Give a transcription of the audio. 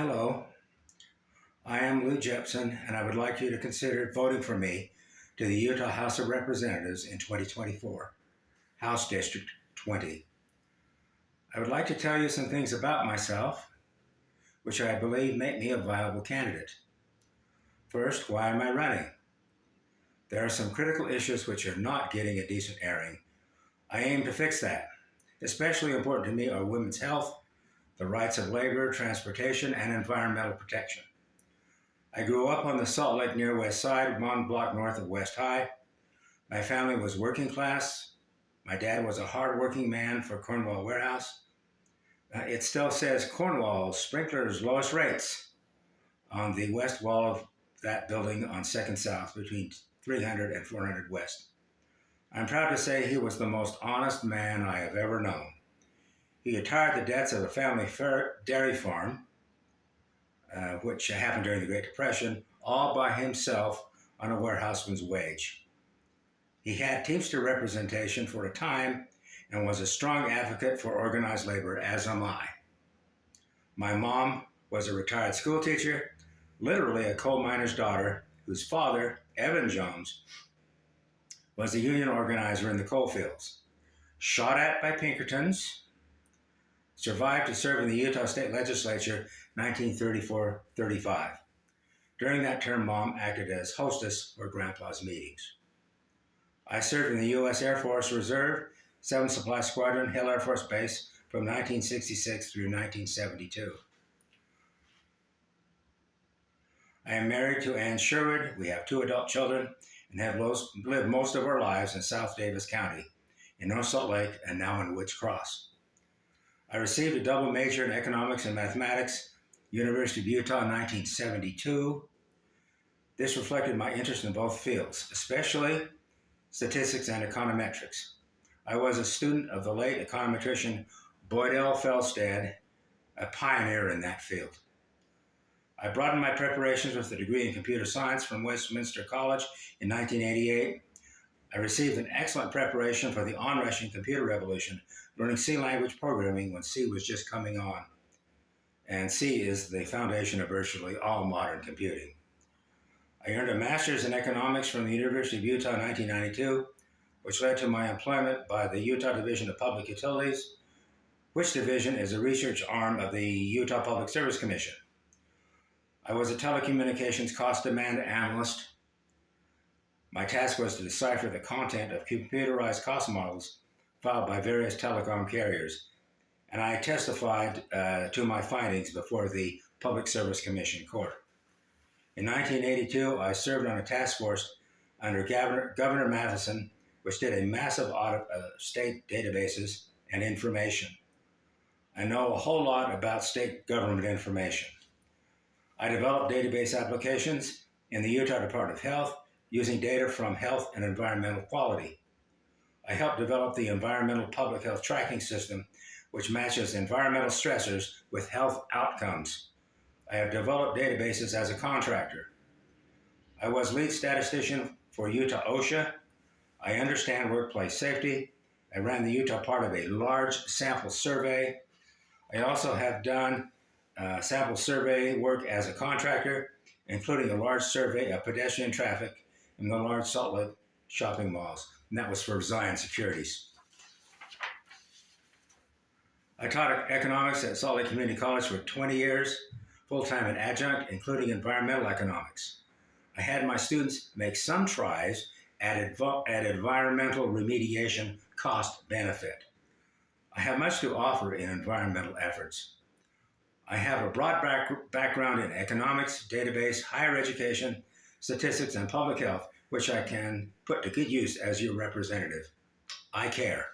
Hello, I am Lew Jeppson, and I would like you to consider voting for me to the Utah House of Representatives in 2024, House District 20. I would like to tell you some things about myself, which I believe make me a viable candidate. First, why am I running? There are some critical issues which are not getting a decent airing. I aim to fix that. Especially important to me are women's health, the rights of labor, transportation, and environmental protection. I grew up on the Salt Lake near West Side, 1 block north of West High. My family was working class. My dad was a hard-working man for Cornwall Warehouse. It still says Cornwall Sprinklers Lowest Rates on the west wall of that building on 2nd South between 300 and 400 West. I'm proud to say he was the most honest man I have ever known. He retired the debts of a family dairy farm, which happened during the Great Depression, all by himself on a warehouseman's wage. He had Teamster representation for a time and was a strong advocate for organized labor, as am I. My mom was a retired school teacher, literally a coal miner's daughter, whose father, Evan Jones, was a union organizer in the coal fields. Shot at by Pinkertons, survived to serve in the Utah State Legislature 1934-35. During that term, Mom acted as hostess for Grandpa's meetings. I served in the U.S. Air Force Reserve, 7th Supply Squadron, Hill Air Force Base from 1966 through 1972. I am married to Ann Sherwood. We have 2 adult children and have lived most of our lives in South Davis County, in North Salt Lake, and now in Woods Cross. I received a double major in economics and mathematics, University of Utah in 1972. This reflected my interest in both fields, especially statistics and econometrics. I was a student of the late econometrician Boyd L. Felstad, a pioneer in that field. I broadened my preparations with a degree in computer science from Westminster College in 1988. I received an excellent preparation for the onrushing computer revolution, learning C language programming when C was just coming on. And C is the foundation of virtually all modern computing. I earned a master's in economics from the University of Utah in 1992, which led to my employment by the Utah Division of Public Utilities, which division is a research arm of the Utah Public Service Commission. I was a telecommunications cost demand analyst. My task was to decipher the content of computerized cost models filed by various telecom carriers, and I testified to my findings before the Public Service Commission Court. In 1982, I served on a task force under Governor Matheson, which did a massive audit of state databases and information. I know a whole lot about state government information. I developed database applications in the Utah Department of Health using data from health and environmental quality. I helped develop the Environmental Public Health Tracking System, which matches environmental stressors with health outcomes. I have developed databases as a contractor. I was lead statistician for Utah OSHA. I understand workplace safety. I ran the Utah part of a large sample survey. I also have done sample survey work as a contractor, including a large survey of pedestrian traffic in the large Salt Lake shopping malls, and that was for Zion Securities. I taught economics at Salt Lake Community College for 20 years, full-time and adjunct, including environmental economics. I had my students make some tries at environmental remediation cost benefit. I have much to offer in environmental efforts. I have a broad background in economics, database, higher education, statistics, and public health, which I can put to good use as your representative. I care.